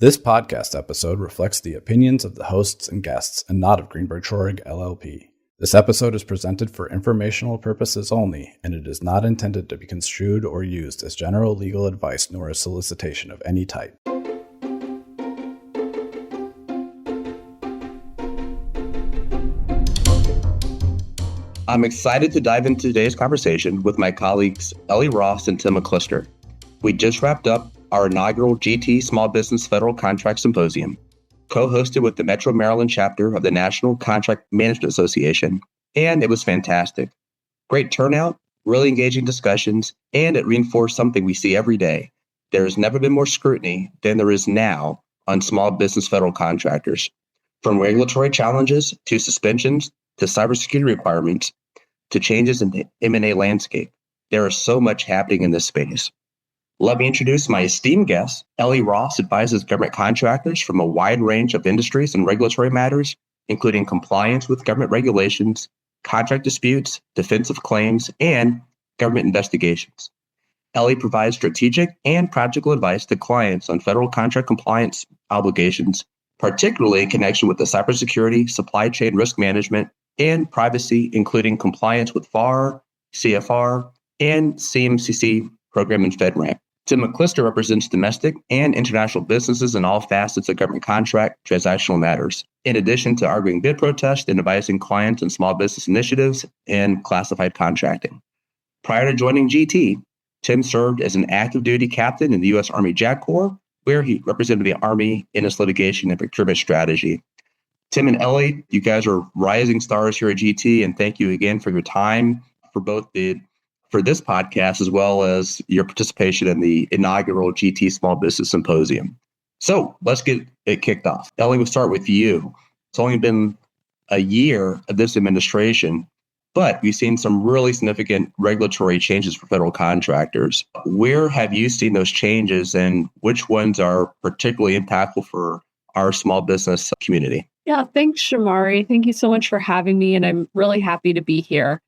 This podcast episode reflects the opinions of the hosts and guests and not of Greenberg Traurig LLP. This episode is presented for informational purposes only, and it is not intended to be construed or used as general legal advice nor a solicitation of any type. I'm excited to dive into today's conversation with my colleagues Elle Ross and Tim McLister. We just wrapped up our inaugural GT Small Business Federal Contract Symposium, co-hosted with the Metro Maryland chapter of the National Contract Management Association, and it was fantastic. Great turnout, really engaging discussions, and it reinforced something we see every day. There has never been more scrutiny than there is now on small business federal contractors. From regulatory challenges to suspensions to cybersecurity requirements to changes in the M&A landscape, there is so much happening in this space. Let me introduce my esteemed guest. Elle Ross advises government contractors from a wide range of industries and regulatory matters, including compliance with government regulations, contract disputes, defensive claims, and government investigations. Elle provides strategic and practical advice to clients on federal contract compliance obligations, particularly in connection with the cybersecurity, supply chain risk management, and privacy, including compliance with FAR, CFR, and CMMC program and FedRAMP. Tim McLister represents domestic and international businesses in all facets of government contract transactional matters, in addition to arguing bid protests and advising clients on small business initiatives and classified contracting. Prior to joining GT, Tim served as an active duty captain in the U.S. Army JAG Corps, where he represented the Army in its litigation and procurement strategy. Tim and Elle, you guys are rising stars here at GT, and thank you again for your time for this podcast, as well as your participation in the inaugural GT Small Business Symposium. So let's get it kicked off. Elle, we'll start with you. It's only been a year of this administration, but we've seen some really significant regulatory changes for federal contractors. Where have you seen those changes, and which ones are particularly impactful for our small business community? Yeah, thanks, Shomari. Thank you so much for having me, and I'm really happy to be here.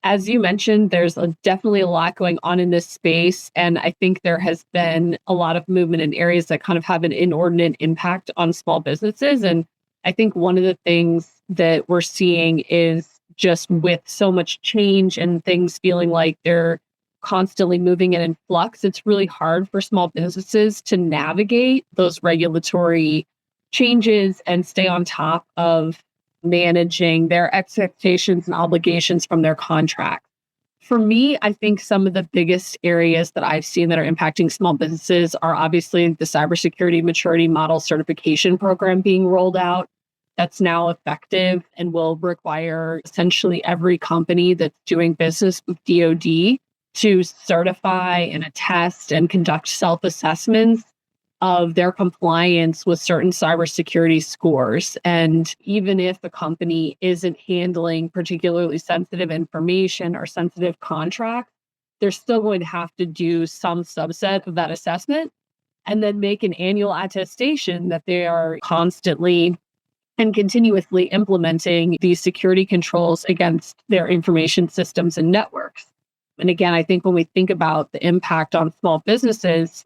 As you mentioned, there's definitely a lot going on in this space, and I think there has been a lot of movement in areas that kind of have an inordinate impact on small businesses. And I think one of the things that we're seeing is just with so much change and things feeling like they're constantly moving in flux, it's really hard for small businesses to navigate those regulatory changes and stay on top of managing their expectations and obligations from their contracts. For me, I think some of the biggest areas that I've seen that are impacting small businesses are obviously the cybersecurity maturity model certification program being rolled out. That's now effective and will require essentially every company that's doing business with DoD to certify and attest and conduct self-assessments of their compliance with certain cybersecurity scores. And even if a company isn't handling particularly sensitive information or sensitive contracts, they're still going to have to do some subset of that assessment and then make an annual attestation that they are constantly and continuously implementing these security controls against their information systems and networks. And again, I think when we think about the impact on small businesses,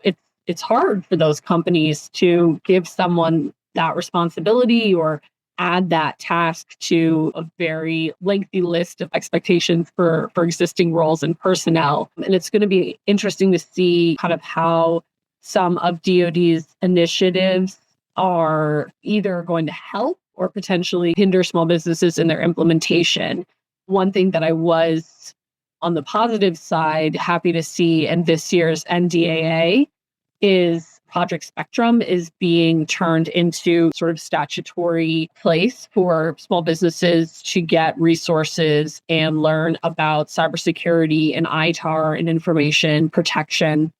it's hard for those companies to give someone that responsibility or add that task to a very lengthy list of expectations for existing roles and personnel. And it's going to be interesting to see kind of how some of DoD's initiatives are either going to help or potentially hinder small businesses in their implementation. One thing that I was, on the positive side, happy to see in this year's NDAA is Project Spectrum is being turned into sort of statutory place for small businesses to get resources and learn about cybersecurity and ITAR and information protection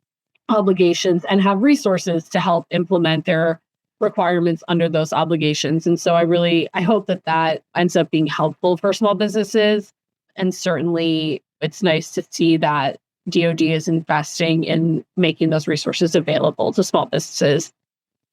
obligations and have resources to help implement their requirements under those obligations. And so I hope that ends up being helpful for small businesses. And certainly it's nice to see that DoD is investing in making those resources available to small businesses.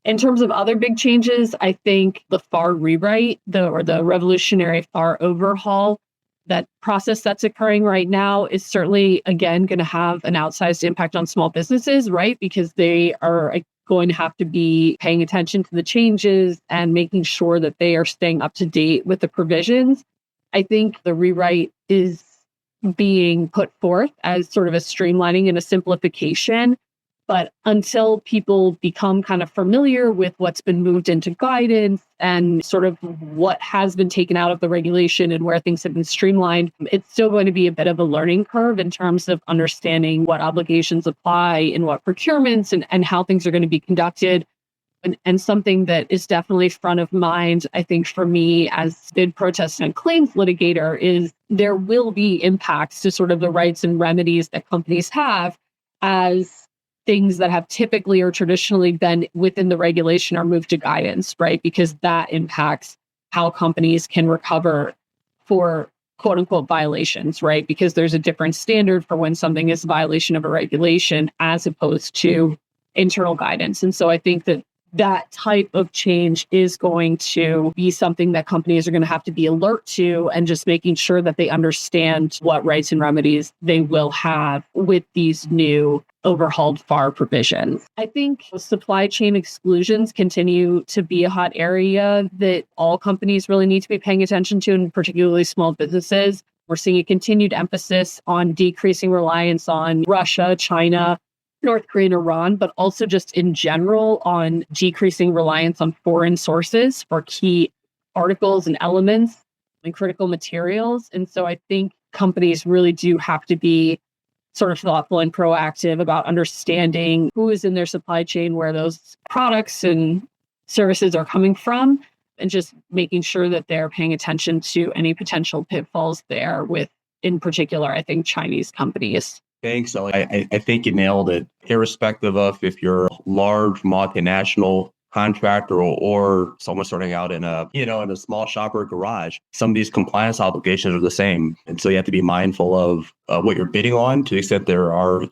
In terms of other big changes, I think the FAR rewrite, the revolutionary FAR overhaul, that process that's occurring right now is certainly, again, going to have an outsized impact on small businesses, right? Because they are going to have to be paying attention to the changes and making sure that they are staying up to date with the provisions. I think the rewrite is being put forth as sort of a streamlining and a simplification. But until people become kind of familiar with what's been moved into guidance and sort of what has been taken out of the regulation and where things have been streamlined, it's still going to be a bit of a learning curve in terms of understanding what obligations apply in what procurements and how things are going to be conducted. And something that is definitely front of mind, I think, for me as bid protest and claims litigator is there will be impacts to sort of the rights and remedies that companies have as things that have typically or traditionally been within the regulation are moved to guidance, right? Because that impacts how companies can recover for quote unquote violations, right? Because there's a different standard for when something is a violation of a regulation as opposed to internal guidance. And so I think that type of change is going to be something that companies are going to have to be alert to, and just making sure that they understand what rights and remedies they will have with these new overhauled FAR provisions. I think supply chain exclusions continue to be a hot area that all companies really need to be paying attention to, and particularly small businesses. We're seeing a continued emphasis on decreasing reliance on Russia, China, North Korea, and Iran, but also just in general on decreasing reliance on foreign sources for key articles and elements and critical materials. And so I think companies really do have to be sort of thoughtful and proactive about understanding who is in their supply chain, where those products and services are coming from, and just making sure that they're paying attention to any potential pitfalls there with, in particular, I think, Chinese companies. Thanks, Ellie. I think you nailed it. Irrespective of if you're a large multinational contractor or someone starting out in a small shop or garage, some of these compliance obligations are the same. And so you have to be mindful of what you're bidding on, to the extent there are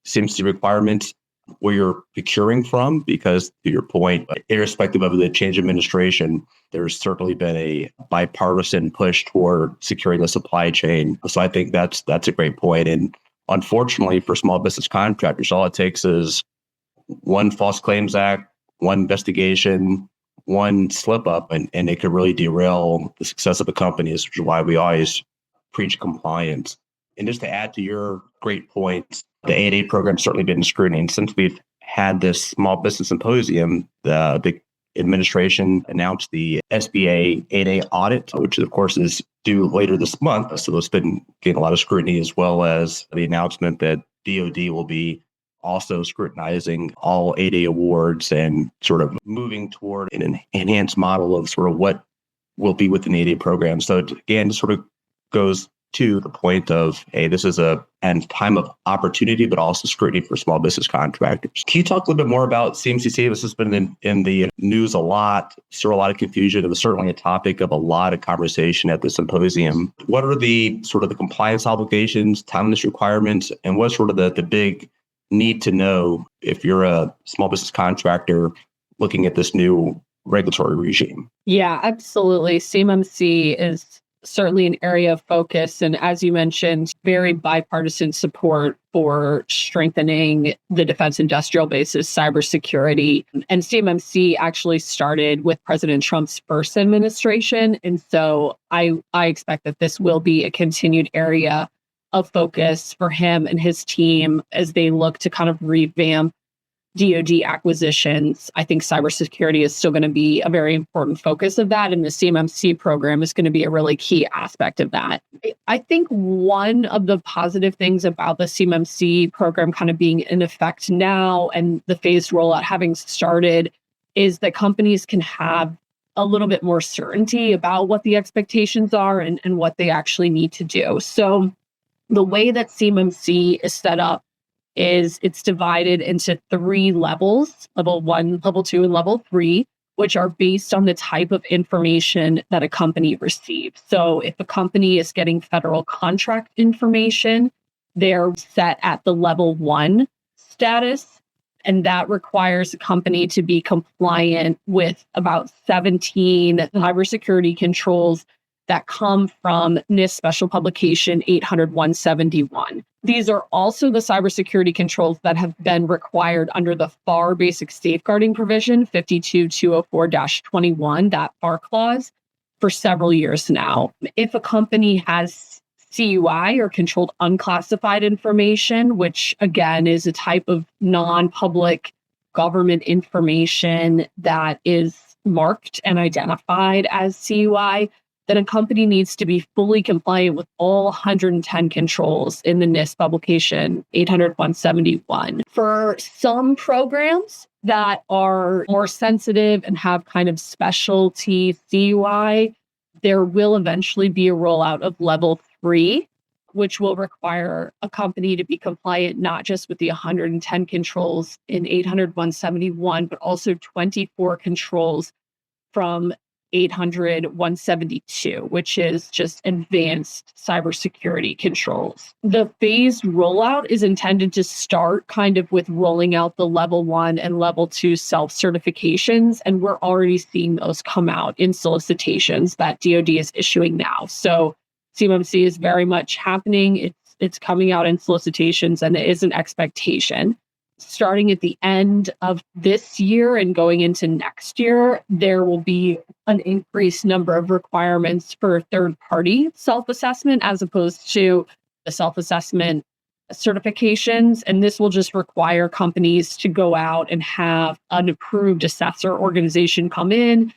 CMMC requirements where you're procuring from, because to your point, irrespective of the change of administration, there's certainly been a bipartisan push toward securing the supply chain. So I think that's a great point. And unfortunately, for small business contractors, all it takes is one False Claims Act, one investigation, one slip up, and it could really derail the success of a company, which is why we always preach compliance. And just to add to your great points, the 8A program has certainly been scrutiny. And since we've had this small business symposium, the administration announced the SBA 8A audit, which of course is due later this month. So it's been getting a lot of scrutiny, as well as the announcement that DoD will be also scrutinizing all 8A awards and sort of moving toward an enhanced model of sort of what will be within the 8A program. So again, it sort of goes to the point of, hey, this is a time of opportunity, but also scrutiny for small business contractors. Can you talk a little bit more about CMMC? This has been in the news a lot, still a lot of confusion. It was certainly a topic of a lot of conversation at the symposium. What are the sort of the compliance obligations, timeliness requirements, and what's sort of the big need to know if you're a small business contractor looking at this new regulatory regime? Yeah, absolutely. CMMC is certainly an area of focus. And as you mentioned, very bipartisan support for strengthening the defense industrial base's cybersecurity. And CMMC actually started with President Trump's first administration. And so I expect that this will be a continued area of focus for him and his team as they look to kind of revamp DoD acquisitions. I think cybersecurity is still going to be a very important focus of that, and the CMMC program is going to be a really key aspect of that. I think one of the positive things about the CMMC program kind of being in effect now and the phased rollout having started is that companies can have a little bit more certainty about what the expectations are and what they actually need to do. So the way that CMMC is set up is it's divided into 3 levels, level 1, level 2, and level 3, which are based on the type of information that a company receives. So if a company is getting federal contract information, they're set at the level 1 status, and that requires a company to be compliant with about 17 cybersecurity controls that come from NIST Special Publication 800-171. These are also the cybersecurity controls that have been required under the FAR Basic Safeguarding Provision 52204-21, that FAR clause, for several years now. If a company has CUI, or controlled unclassified information, which again is a type of non-public government information that is marked and identified as CUI, then a company needs to be fully compliant with all 110 controls in the NIST publication 800-171. For some programs that are more sensitive and have kind of specialty CUI, there will eventually be a rollout of level 3, which will require a company to be compliant not just with the 110 controls in 800-171, but also 24 controls from 800-172, which is just advanced cybersecurity controls. The phased rollout is intended to start kind of with rolling out the level 1 and level 2 self-certifications, and we're already seeing those come out in solicitations that DoD is issuing now. So CMMC is very much happening. It's coming out in solicitations, and it is an expectation. Starting at the end of this year and going into next year, there will be an increased number of requirements for third-party self-assessment as opposed to the self-assessment certifications. And this will just require companies to go out and have an approved assessor organization come in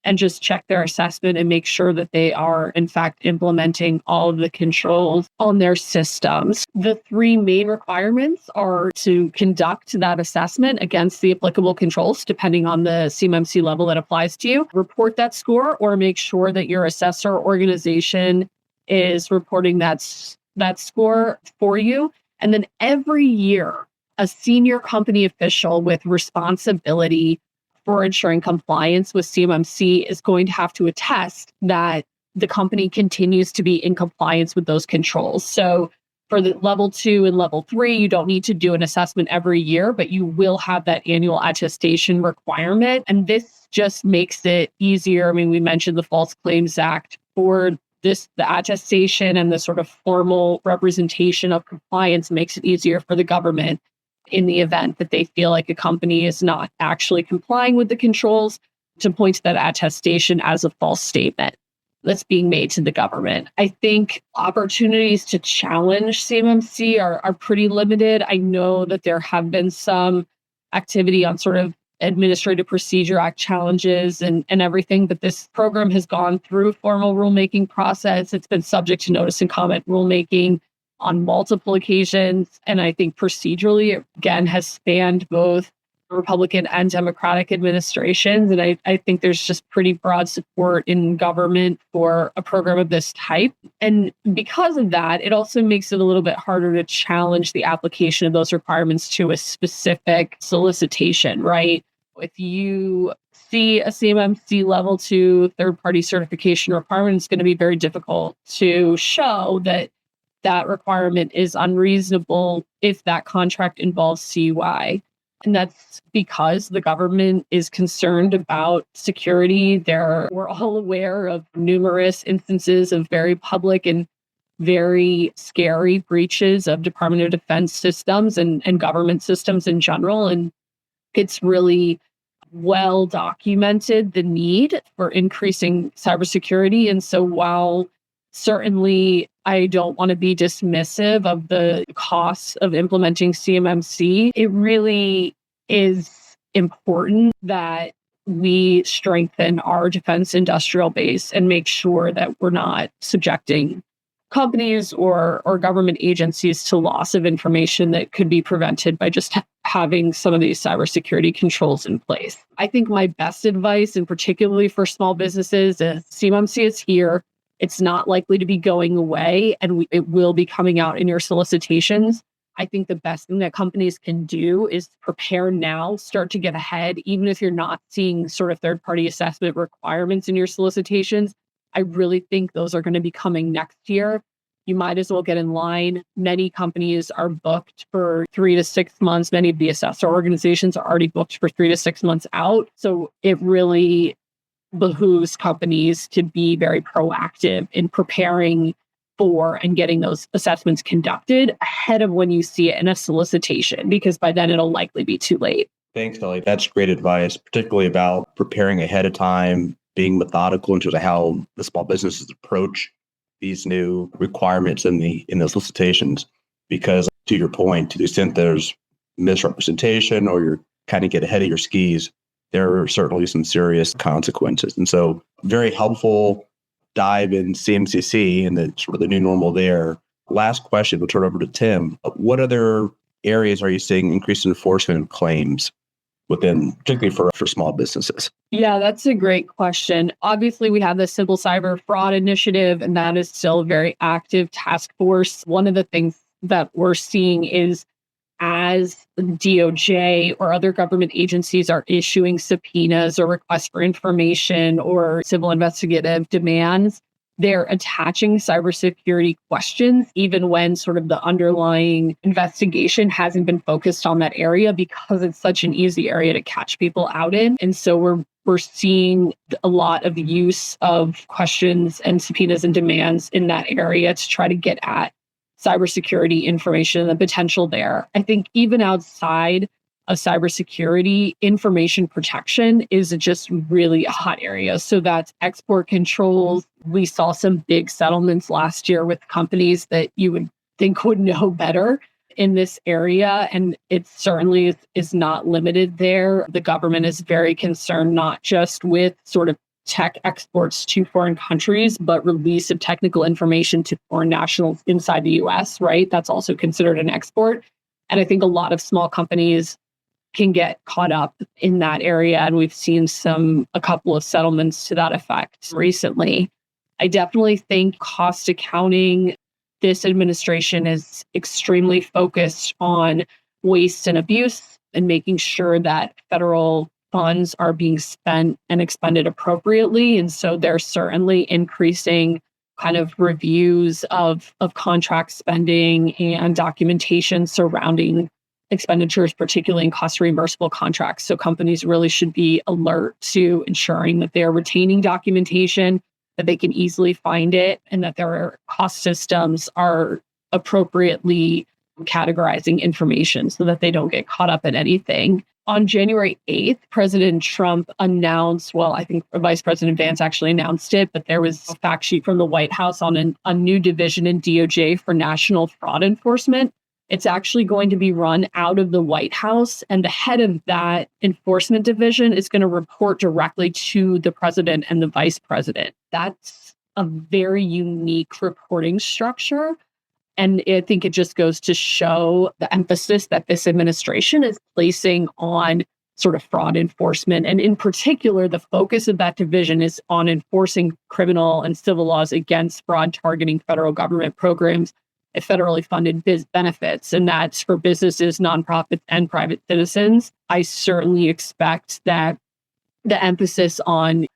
and just check their assessment and make sure that they are, in fact, implementing all of the controls on their systems. The 3 main requirements are to conduct that assessment against the applicable controls, depending on the CMMC level that applies to you, report that score, or make sure that your assessor organization is reporting that score for you. And then every year, a senior company official with responsibility for ensuring compliance with CMMC is going to have to attest that the company continues to be in compliance with those controls. So for the level 2 and level 3, you don't need to do an assessment every year, but you will have that annual attestation requirement. And this just makes it easier. I mean, we mentioned the False Claims Act for this, the attestation and the sort of formal representation of compliance makes it easier for the government in the event that they feel like a company is not actually complying with the controls to point to that attestation as a false statement that's being made to the government. I think opportunities to challenge CMMC are pretty limited. I know that there have been some activity on sort of Administrative Procedure Act challenges and everything, but this program has gone through formal rulemaking process. It's been subject to notice and comment rulemaking on multiple occasions. And I think procedurally, it, again, has spanned both Republican and Democratic administrations. And I think there's just pretty broad support in government for a program of this type. And because of that, it also makes it a little bit harder to challenge the application of those requirements to a specific solicitation, right? If you see a CMMC level 2 third-party certification requirement, it's going to be very difficult to show that that requirement is unreasonable if that contract involves CUI. And that's because the government is concerned about security. We're all aware of numerous instances of very public and very scary breaches of Department of Defense systems and government systems in general. And it's really well documented, the need for increasing cybersecurity. And so while certainly I don't want to be dismissive of the costs of implementing CMMC, it really is important that we strengthen our defense industrial base and make sure that we're not subjecting companies or government agencies to loss of information that could be prevented by just having some of these cybersecurity controls in place. I think my best advice, and particularly for small businesses, is CMMC is here. It's not likely to be going away, and it will be coming out in your solicitations. I think the best thing that companies can do is prepare now, start to get ahead, even if you're not seeing sort of third-party assessment requirements in your solicitations. I really think those are going to be coming next year. You might as well get in line. Many companies are booked for 3 to 6 months. Many of the assessor organizations are already booked for 3 to 6 months out. So it really behooves companies to be very proactive in preparing for and getting those assessments conducted ahead of when you see it in a solicitation, because by then it'll likely be too late. Thanks, Ellie. That's great advice, particularly about preparing ahead of time, being methodical in terms of how the small businesses approach these new requirements in the solicitations. Because to your point, to the extent there's misrepresentation or you're kind of get ahead of your skis, there are certainly some serious consequences. And so very helpful dive in CMCC and the sort of the new normal there. Last question, we'll turn over to Tim. What other areas are you seeing increased enforcement of claims within, particularly for small businesses? Yeah, that's a great question. Obviously, we have the Simple Cyber Fraud Initiative, and that is still a very active task force. One of the things that we're seeing is as DOJ or other government agencies are issuing subpoenas or requests for information or civil investigative demands, they're attaching cybersecurity questions, even when sort of the underlying investigation hasn't been focused on that area, because it's such an easy area to catch people out in. And so we're seeing a lot of use of questions and subpoenas and demands in that area to try to get at cybersecurity information and the potential there. I think even outside of cybersecurity, information protection is just really a hot area. So that's export controls. We saw some big settlements last year with companies that you would think would know better in this area. And it certainly is not limited there. The government is very concerned not just with sort of tech exports to foreign countries, but release of technical information to foreign nationals inside the US, right? That's also considered an export. And I think a lot of small companies can get caught up in that area. And we've seen a couple of settlements to that effect recently. I definitely think cost accounting, this administration is extremely focused on waste and abuse and making sure that federal funds are being spent and expended appropriately. And so they're certainly increasing kind of reviews of contract spending and documentation surrounding expenditures, particularly in cost reimbursable contracts. So companies really should be alert to ensuring that they're retaining documentation, that they can easily find it, and that their cost systems are appropriately categorizing information so that they don't get caught up in anything. On January 8th, President Trump announced, well, I think Vice President Vance actually announced it, but there was a fact sheet from the White House on a new division in DOJ for national fraud enforcement. It's actually going to be run out of the White House, and the head of that enforcement division is going to report directly to the president and the vice president. That's a very unique reporting structure. And I think it just goes to show the emphasis that this administration is placing on sort of fraud enforcement. And in particular, the focus of that division is on enforcing criminal and civil laws against fraud targeting federal government programs and federally funded benefits. And that's for businesses, nonprofits, and private citizens. I certainly expect that the emphasis on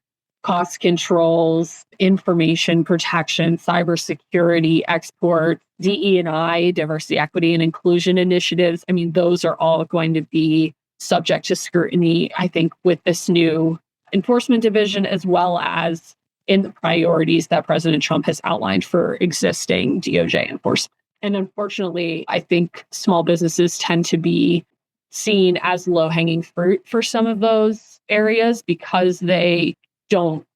cost controls, information protection, cybersecurity, export, DE&I, diversity, equity, and inclusion initiatives. I mean, those are all going to be subject to scrutiny, I think, with this new enforcement division, as well as in the priorities that President Trump has outlined for existing DOJ enforcement. And unfortunately, I think small businesses tend to be seen as low-hanging fruit for some of those areas because they don't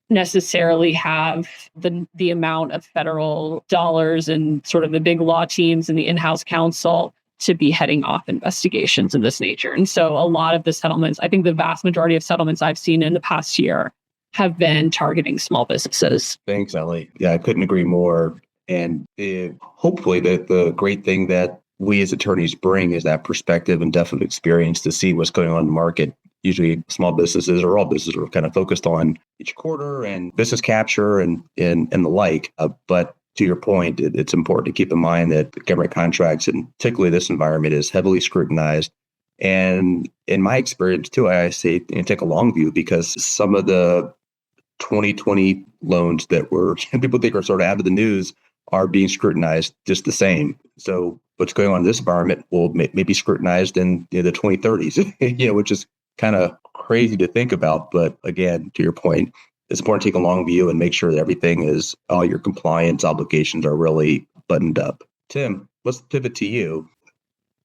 necessarily have the amount of federal dollars and sort of the big law teams and the in-house counsel to be heading off investigations of this nature. And so a lot of the settlements, I think the vast majority of settlements I've seen in the past year have been targeting small businesses. Thanks, Ellie. Yeah, I couldn't agree more. And hopefully the great thing that we as attorneys bring is that perspective and depth of experience to see what's going on in the market. Usually small businesses or all businesses are kind of focused on each quarter and business capture and the like. But to your point, it's important to keep in mind that government contracts, and particularly this environment, is heavily scrutinized. And in my experience, too, I say take a long view, because some of the 2020 loans that people think are sort of out of the news are being scrutinized just the same. So what's going on in this environment will maybe scrutinized in the 2030s, which is kind of crazy to think about. But again, to your point, it's important to take a long view and make sure that everything is, all your compliance obligations are really buttoned up. Tim, let's pivot to you.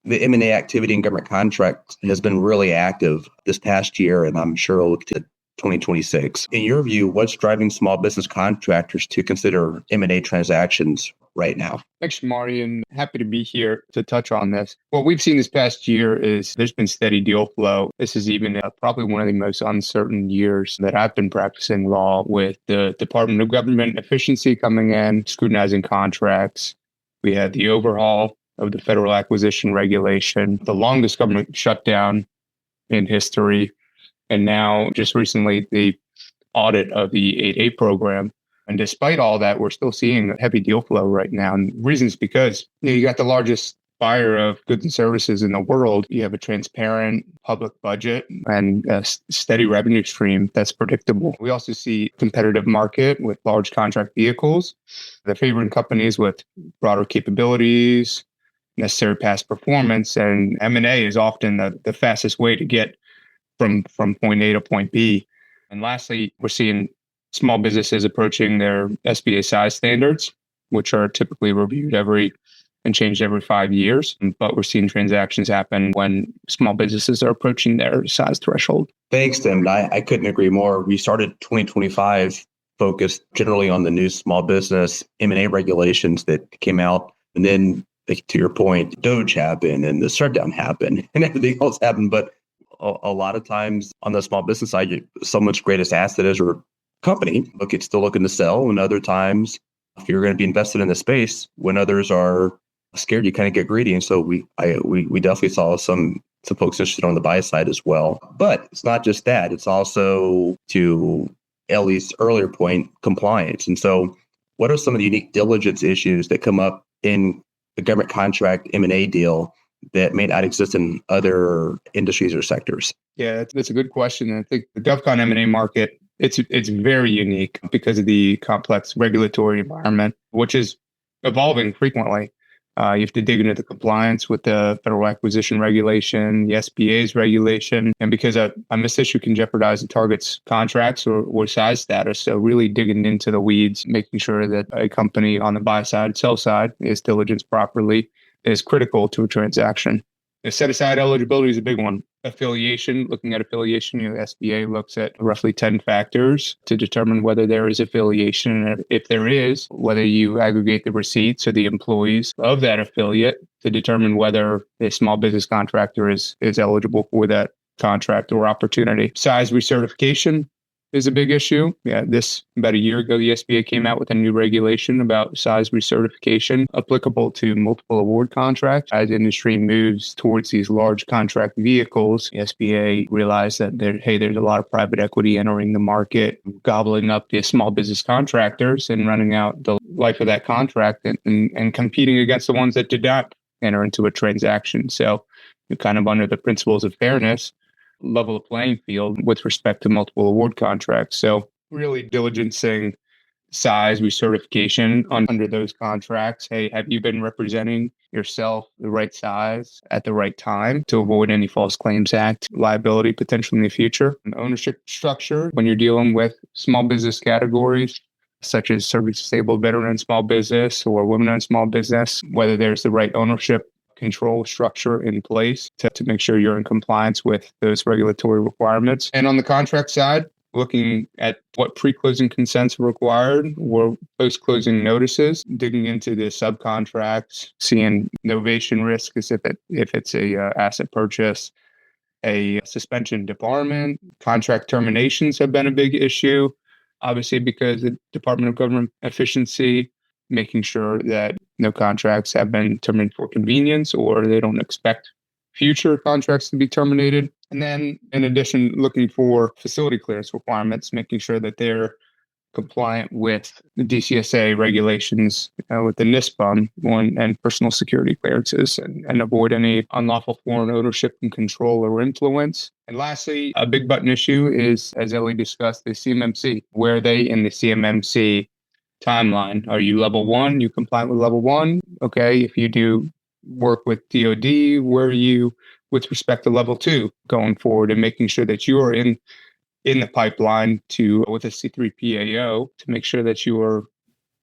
The M&A activity in government contracts has been really active this past year, and I'm sure it'll look to 2026. In your view, what's driving small business contractors to consider M&A transactions right now? Thanks, Shomari, and happy to be here to touch on this. What we've seen this past year is there's been steady deal flow. This is even probably one of the most uncertain years that I've been practicing law, with the Department of Government Efficiency coming in, scrutinizing contracts. We had the overhaul of the federal acquisition regulation, the longest government shutdown in history, and now just recently the audit of the 8A program. And despite all that, we're still seeing heavy deal flow right now. And the reason is because you got the largest buyer of goods and services in the world. You have a transparent public budget and a steady revenue stream that's predictable. We also see a competitive market with large contract vehicles. They're favoring companies with broader capabilities, necessary past performance, and M&A is often the fastest way to get from point A to point B. And lastly, we're seeing small businesses approaching their SBA size standards, which are typically reviewed and changed every 5 years. But we're seeing transactions happen when small businesses are approaching their size threshold. Thanks, Tim. I couldn't agree more. We started 2025 focused generally on the new small business M&A regulations that came out. And then, to your point, DOGE happened and the shutdown happened and everything else happened. But a lot of times on the small business side, someone's greatest asset is your company. Look, it's still looking to sell. And other times, if you're going to be invested in the space, when others are scared, you kind of get greedy. And so we definitely saw some folks interested on the buy side as well. But it's not just that. It's also, to Ellie's earlier point, compliance. And so what are some of the unique diligence issues that come up in the government contract M&A deal that may not exist in other industries or sectors? Yeah, that's a good question. And I think the GovCon M&A market, it's very unique because of the complex regulatory environment, which is evolving frequently. You have to dig into the compliance with the federal acquisition regulation, the SBA's regulation, and because a misissue can jeopardize the target's contracts or size status. So really digging into the weeds, making sure that a company on the buy side, sell side is diligenced properly is critical to a transaction. The set aside eligibility is a big one. Affiliation, looking at affiliation, the SBA looks at roughly 10 factors to determine whether there is affiliation. And if there is, whether you aggregate the receipts or the employees of that affiliate to determine whether a small business contractor is eligible for that contract or opportunity. Size recertification is a big issue. Yeah, about a year ago, the SBA came out with a new regulation about size recertification applicable to multiple award contracts. As industry moves towards these large contract vehicles, the SBA realized that there's a lot of private equity entering the market, gobbling up the small business contractors and running out the life of that contract and competing against the ones that did not enter into a transaction. So you're kind of under the principles of fairness, level the playing field with respect to multiple award contracts. So really diligencing size recertification under those contracts. Hey, have you been representing yourself the right size at the right time to avoid any False Claims Act liability potentially in the future? And ownership structure, when you're dealing with small business categories, such as service-disabled veteran small business or women-owned small business, whether there's the right ownership control structure in place to make sure you're in compliance with those regulatory requirements. And on the contract side, looking at what pre-closing consents are required or post-closing notices, digging into the subcontracts, seeing novation risk as if it's a asset purchase, a suspension debarment. Contract terminations have been a big issue, obviously because the Department of Government Efficiency, making sure that no contracts have been terminated for convenience or they don't expect future contracts to be terminated. And then in addition, looking for facility clearance requirements, making sure that they're compliant with the DCSA regulations, with the NISPA and personal security clearances and avoid any unlawful foreign ownership and control or influence. And lastly, a big button issue is, as Elle discussed, the CMMC. Where are they in the CMMC timeline? Are you level 1? You comply with level 1? Okay. If you do work with DoD, where are you with respect to level 2 going forward and making sure that you are in the pipeline with a C3PAO to make sure that you are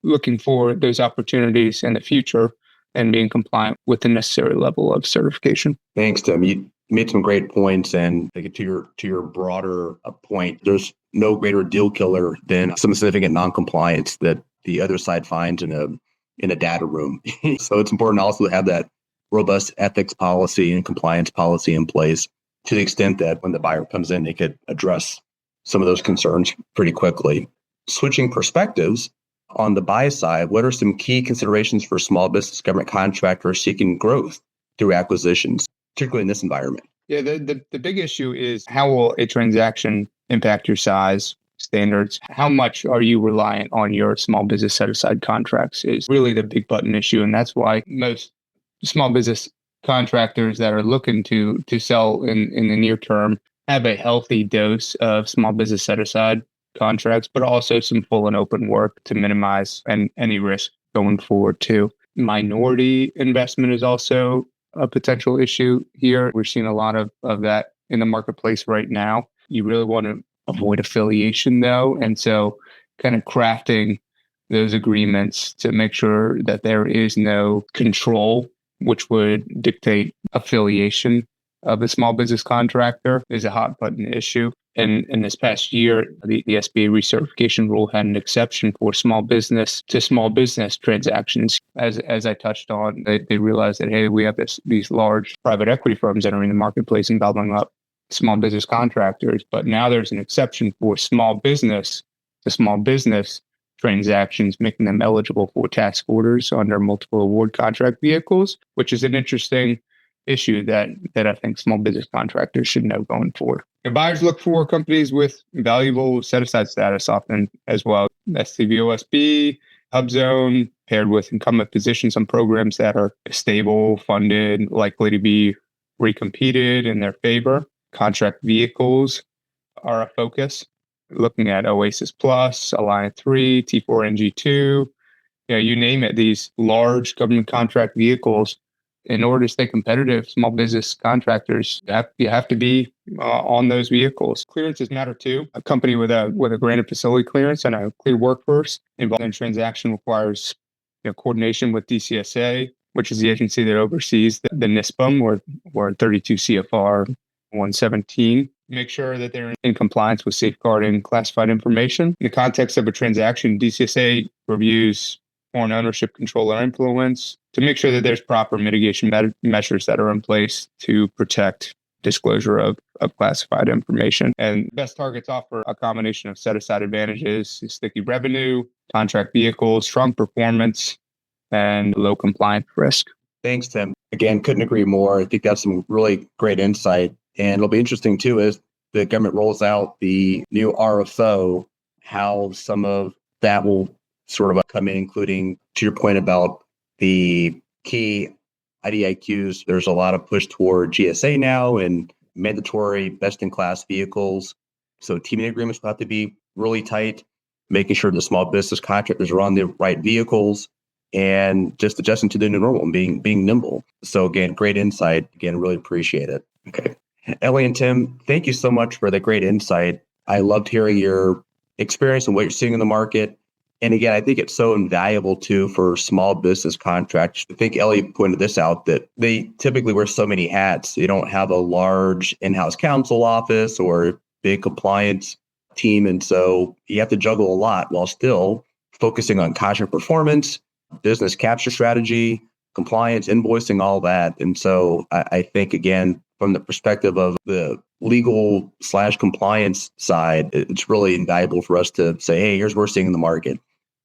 looking for those opportunities in the future and being compliant with the necessary level of certification. Thanks, Tim. You made some great points, and to your broader point, there's no greater deal killer than some significant non-compliance that the other side finds in a data room. So it's important also to have that robust ethics policy and compliance policy in place to the extent that when the buyer comes in, they could address some of those concerns pretty quickly. Switching perspectives, on the buy side, what are some key considerations for small business government contractors seeking growth through acquisitions, particularly in this environment? Yeah, the big issue is how will a transaction impact your size, standards? How much are you reliant on your small business set-aside contracts is really the big button issue. And that's why most small business contractors that are looking to sell in the near term have a healthy dose of small business set-aside contracts, but also some full and open work to minimize any risk going forward too. Minority investment is also a potential issue here. We're seeing a lot of that in the marketplace right now. You really want to avoid affiliation though. And so kind of crafting those agreements to make sure that there is no control, which would dictate affiliation of a small business contractor is a hot button issue. And in this past year, the SBA recertification rule had an exception for small business to small business transactions. As I touched on, they realized that, hey, we have these large private equity firms entering the marketplace and gobbling up small business contractors. But now there's an exception for small business to small business transactions, making them eligible for task orders under multiple award contract vehicles, which is an interesting issue that I think small business contractors should know going forward. Buyers look for companies with valuable set-aside status often as well. SCVOSB, HubZone, paired with incumbent positions on programs that are stable, funded, likely to be recompeted in their favor. Contract vehicles are a focus. Looking at Oasis Plus, Alliant 3, T4NG2, you name it, these large government contract vehicles. In order to stay competitive, small business contractors, you have to be on those vehicles. Clearances matter too. A company with a granted facility clearance and a clear workforce involved in a transaction requires coordination with DCSA, which is the agency that oversees the NISPM or 32 CFR 117. Make sure that they're in compliance with safeguarding classified information. In the context of a transaction, DCSA reviews foreign ownership, control, or influence to make sure that there's proper mitigation measures that are in place to protect disclosure of classified information. And best targets offer a combination of set-aside advantages, sticky revenue, contract vehicles, strong performance, and low compliance risk. Thanks, Tim. Again, couldn't agree more. I think that's some really great insight. And it'll be interesting, too, as the government rolls out the new RFO, how some of that will sort of come in, including, to your point about the key IDIQs. There's a lot of push toward GSA now and mandatory best-in-class vehicles. So teaming agreements will have to be really tight, making sure the small business contractors are on the right vehicles and just adjusting to the new normal and being nimble. So again, great insight. Again, really appreciate it. Okay. Elle and Tim, thank you so much for the great insight. I loved hearing your experience and what you're seeing in the market. And again, I think it's so invaluable too for small business contractors. I think Elle pointed this out, that they typically wear so many hats. They don't have a large in-house counsel office or big compliance team. And so you have to juggle a lot while still focusing on contract performance, business capture strategy, compliance, invoicing, all that. And so I think, again, from the perspective of the legal/compliance side, it's really invaluable for us to say, hey, here's what we're seeing in the market.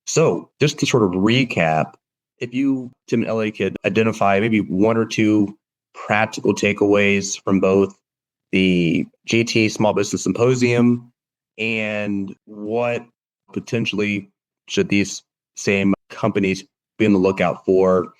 So just to sort of recap, if you, Tim and Elle, could identify maybe one or two practical takeaways from both the GT Small Business Symposium and what potentially should these same companies be on the lookout for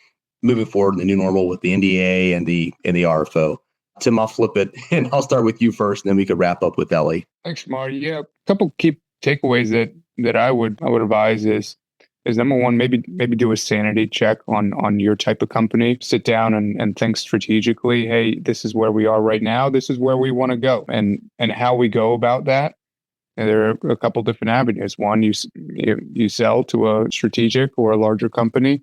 moving forward in the new normal with the NDA and the RFO. Tim, I'll flip it and I'll start with you first, and then we could wrap up with Elle. Thanks, Shomari. Yeah, a couple key takeaways that I would advise is is number one, maybe do a sanity check on your type of company. Sit down and think strategically. Hey, this is where we are right now. This is where we want to go, and how we go about that. And there are a couple different avenues. One, you sell to a strategic or a larger company.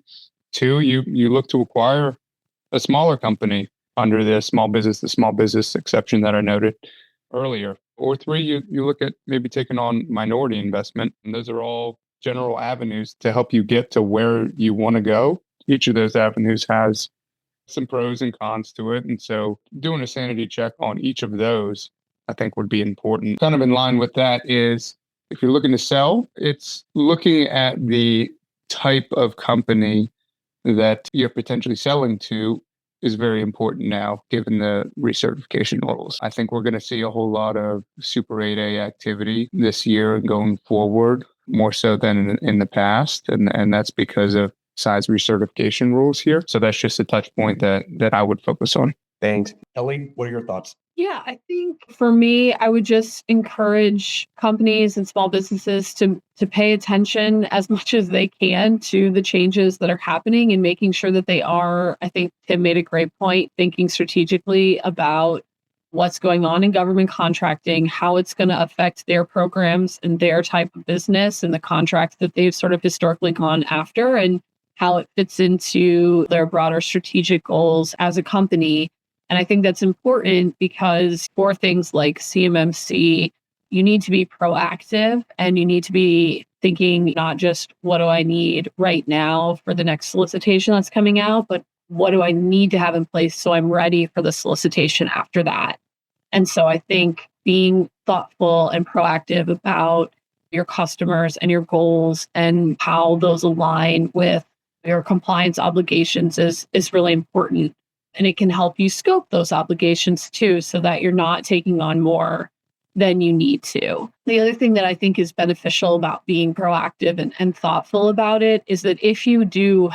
Two, you look to acquire a smaller company under the small business exception that I noted earlier. Or three, you look at maybe taking on minority investment. And those are all general avenues to help you get to where you want to go. Each of those avenues has some pros and cons to it. And so doing a sanity check on each of those, I think, would be important. Kind of in line with that is, if you're looking to sell, it's looking at the type of company that you're potentially selling to is very important now, given the recertification rules. I think we're going to see a whole lot of Super 8A activity this year and going forward, more so than in the past. And that's because of size recertification rules here. So that's just a touch point that I would focus on. Thanks. Ellie, what are your thoughts? Yeah, I think for me, I would just encourage companies and small businesses to pay attention as much as they can to the changes that are happening and making sure that they are, I think Tim made a great point, thinking strategically about what's going on in government contracting, how it's going to affect their programs and their type of business and the contracts that they've sort of historically gone after, and how it fits into their broader strategic goals as a company. And I think that's important because for things like CMMC, you need to be proactive and you need to be thinking not just what do I need right now for the next solicitation that's coming out, but what do I need to have in place so I'm ready for the solicitation after that. And so I think being thoughtful and proactive about your customers and your goals and how those align with your compliance obligations is really important. And it can help you scope those obligations too, so that you're not taking on more than you need to. The other thing that I think is beneficial about being proactive and thoughtful about it is that if you do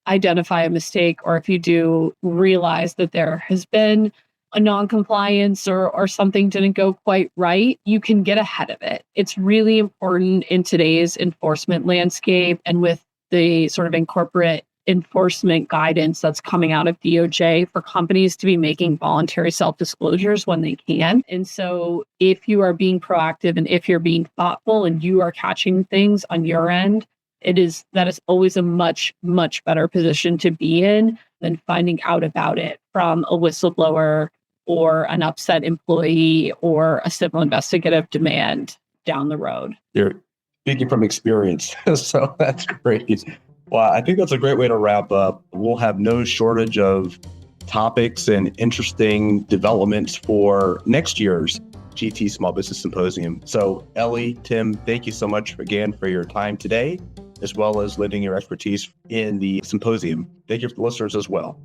identify a mistake, or if you do realize that there has been a non-compliance or something didn't go quite right, you can get ahead of it. It's really important in today's enforcement landscape and with the sort of incorporate enforcement guidance that's coming out of DOJ for companies to be making voluntary self-disclosures when they can. And so if you are being proactive and if you're being thoughtful and you are catching things on your end, that is always a much, much better position to be in than finding out about it from a whistleblower or an upset employee or a civil investigative demand down the road. You're speaking from experience, so that's great. Well, I think that's a great way to wrap up. We'll have no shortage of topics and interesting developments for next year's GT Small Business Symposium. So Ellie, Tim, thank you so much again for your time today, as well as lending your expertise in the symposium. Thank you for the listeners as well.